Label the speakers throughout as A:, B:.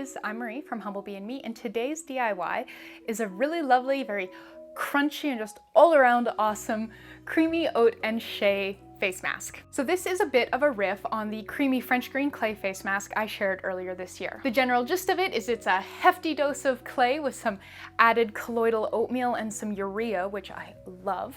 A: ladies, I'm Marie from Humblebee and Me, and today's DIY is a really lovely, very crunchy and just all around awesome creamy oat and shea face mask. So this is a bit of a riff on the creamy French green clay face mask I shared earlier this year. The general gist of it is it's a hefty dose of clay with some added colloidal oatmeal and some urea, which I love,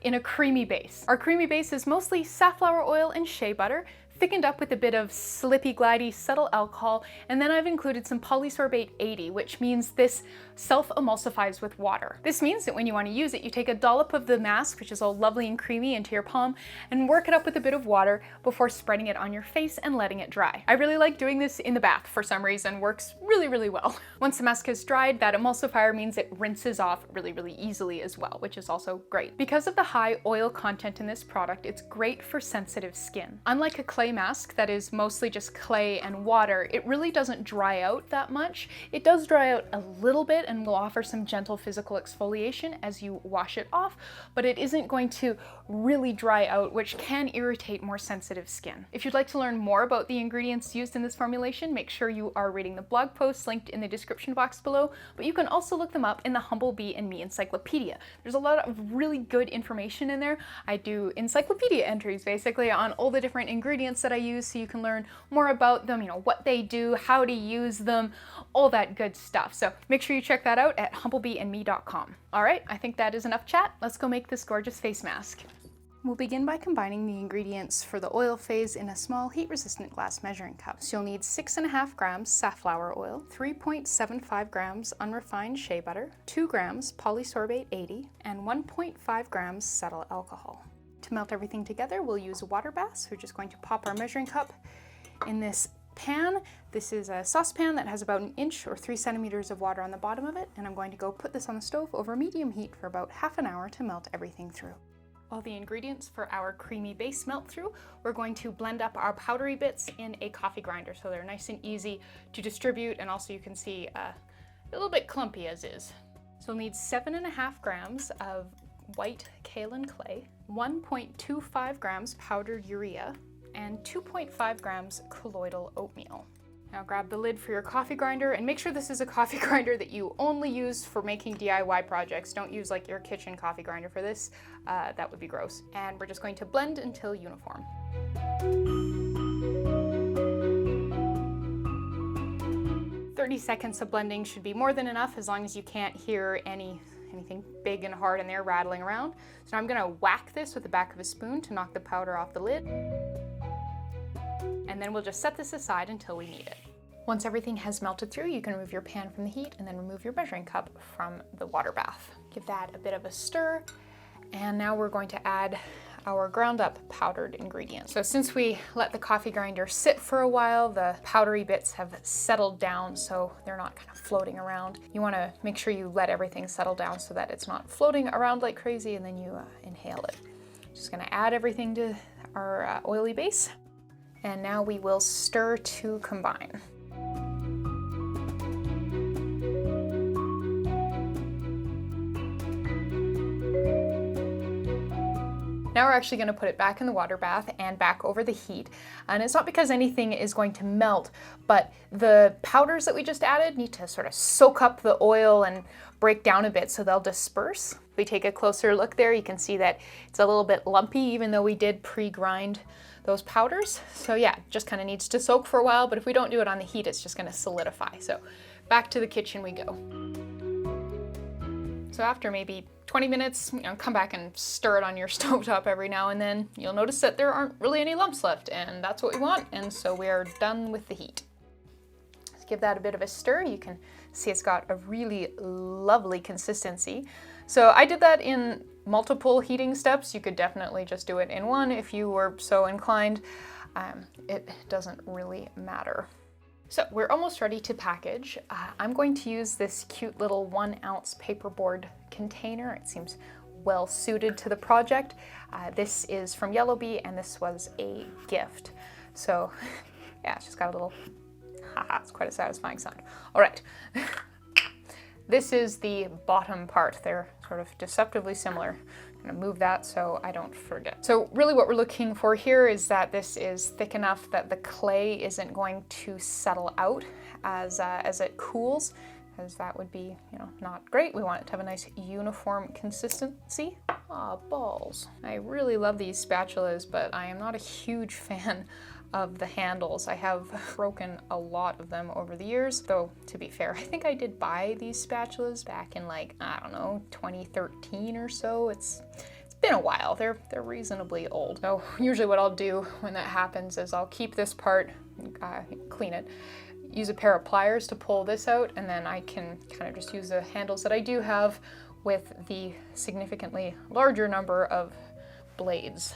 A: in a creamy base. Our creamy base is mostly safflower oil and shea butter, thickened up with a bit of slippy glidey cetyl alcohol, and then I've included some Polysorbate 80, which means this self-emulsifies with water. This means that when you want to use it, you take a dollop of the mask, which is all lovely and creamy, into your palm, and work it up with a bit of water before spreading it on your face and letting it dry. I really like doing this in the bath for some reason, works really, really well. Once the mask has dried, that emulsifier means it rinses off really, really easily as well, which is also great. Because of the high oil content in this product, it's great for sensitive skin. Unlike a clay mask that is mostly just clay and water, it really doesn't dry out that much. It does dry out a little bit and will offer some gentle physical exfoliation as you wash it off, but it isn't going to really dry out, which can irritate more sensitive skin. If you'd like to learn more about the ingredients used in this formulation, make sure you are reading the blog posts linked in the description box below, but you can also look them up in the Humblebee and Me encyclopedia. There's a lot of really good information in there. I do encyclopedia entries basically on all the different ingredients that I use, so you can learn more about them, what they do, how to use them, all that good stuff. So make sure you check that out at humblebeeandme.com. All right, I think that is enough chat. Let's go make this gorgeous face mask. We'll begin by combining the ingredients for the oil phase in a small heat-resistant glass measuring cup. So you'll need 6.5 grams safflower oil, 3.75 grams unrefined shea butter, 2 grams Polysorbate 80, and 1.5 grams cetyl alcohol. To melt everything together, we'll use a water bath. So we're just going to pop our measuring cup in this pan. This is a saucepan that has about 1 inch or 3 centimeters of water on the bottom of it, and I'm going to go put this on the stove over medium heat for about half an hour to melt everything through. While the ingredients for our creamy base melt through, we're going to blend up our powdery bits in a coffee grinder so they're nice and easy to distribute, and also you can see a little bit clumpy as is. So we'll need 7.5 grams of white kaolin clay, 1.25 grams powdered urea, and 2.5 grams colloidal oatmeal. Now grab the lid for your coffee grinder and make sure this is a coffee grinder that you only use for making DIY projects. Don't use like your kitchen coffee grinder for this. That would be gross. And we're just going to blend until uniform. "30 seconds of blending should be more than enough, as long as you can't hear anything big and hard in there rattling around. So now I'm gonna whack this with the back of a spoon to knock the powder off the lid. And then we'll just set this aside until we need it. Once everything has melted through, you can remove your pan from the heat and then remove your measuring cup from the water bath. Give that a bit of a stir, and now we're going to add our ground up powdered ingredients. So since we let the coffee grinder sit for a while, the powdery bits have settled down so they're not kind of floating around. You want to make sure you let everything settle down so that it's not floating around like crazy, and then you inhale it. Just gonna add everything to our oily base. And now we will stir to combine. Now we're actually going to put it back in the water bath and back over the heat. And it's not because anything is going to melt, but the powders that we just added need to sort of soak up the oil and break down a bit so they'll disperse. If we take a closer look there, you can see that it's a little bit lumpy, even though we did pre-grind those powders. So yeah, just kind of needs to soak for a while, but if we don't do it on the heat, it's just going to solidify. So back to the kitchen we go. So after maybe 20 minutes, come back and stir it on your stovetop every now and then. You'll notice that there aren't really any lumps left, and that's what we want, and so we are done with the heat. Let's give that a bit of a stir. You can see it's got a really lovely consistency. So I did that in multiple heating steps. You could definitely just do it in one if you were so inclined. It doesn't really matter. So we're almost ready to package. I'm going to use this cute little 1 ounce paperboard container. It seems well suited to the project. This is from Humblebee, and this was a gift. So yeah, it's just got a little, it's quite a satisfying sound. All right. This is the bottom part. They're sort of deceptively similar. I'm gonna move that so I don't forget. So really what we're looking for here is that this is thick enough that the clay isn't going to settle out as it cools, because that would be, you know, not great. We want it to have a nice uniform consistency. Ah, balls. I really love these spatulas, but I am not a huge fan of the handles. I have broken a lot of them over the years, though to be fair, I think I did buy these spatulas back in like, I don't know, 2013 or so. It's been a while. They're reasonably old. So usually what I'll do when that happens is I'll keep this part, clean it, use a pair of pliers to pull this out, and then I can kind of just use the handles that I do have with the significantly larger number of blades.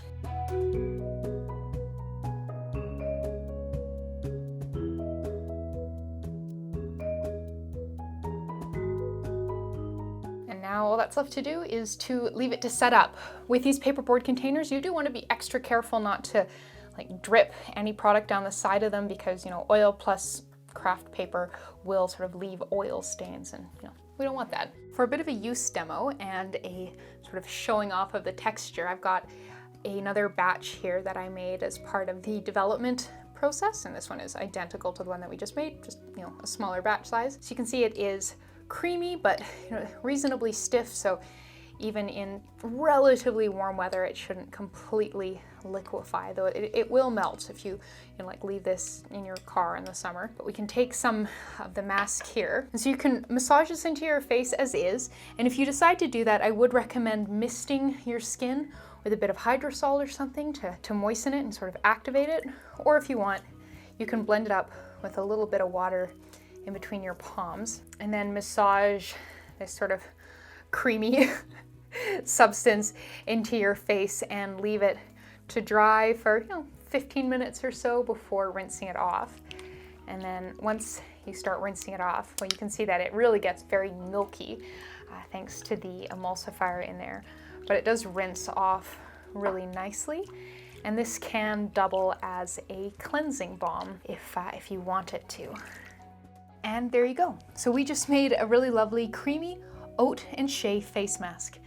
A: Now all that's left to do is to leave it to set up. With these paperboard containers, you do want to be extra careful not to like drip any product down the side of them, because, you know, oil plus craft paper will sort of leave oil stains, and, you know, we don't want that. For a bit of a use demo and a sort of showing off of the texture, I've got another batch here that I made as part of the development process, and this one is identical to the one that we just made, just, you know, a smaller batch size. So you can see it is creamy, but, you know, reasonably stiff, so even in relatively warm weather it shouldn't completely liquefy, though it will melt if you know, like leave this in your car in the summer. But we can take some of the mask here, and so you can massage this into your face as is, and if you decide to do that, I would recommend misting your skin with a bit of hydrosol or something to moisten it and sort of activate it, or if you want, you can blend it up with a little bit of water in between your palms, and then massage this sort of creamy substance into your face and leave it to dry for, you know, 15 minutes or so before rinsing it off. And then once you start rinsing it off, well, you can see that it really gets very milky thanks to the emulsifier in there, but it does rinse off really nicely. And this can double as a cleansing balm if you want it to. And there you go. So we just made a really lovely creamy oat and shea face mask.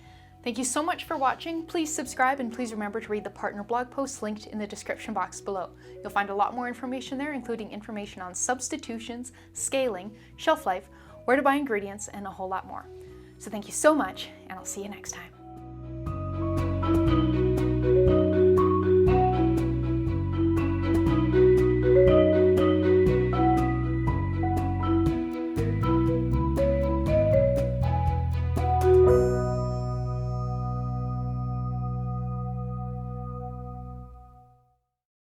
A: Thank you so much for watching. Please subscribe, and please remember to read the partner blog post linked in the description box below. You'll find a lot more information there, including information on substitutions, scaling, shelf life, where to buy ingredients, and a whole lot more. So thank you so much, and I'll see you next time.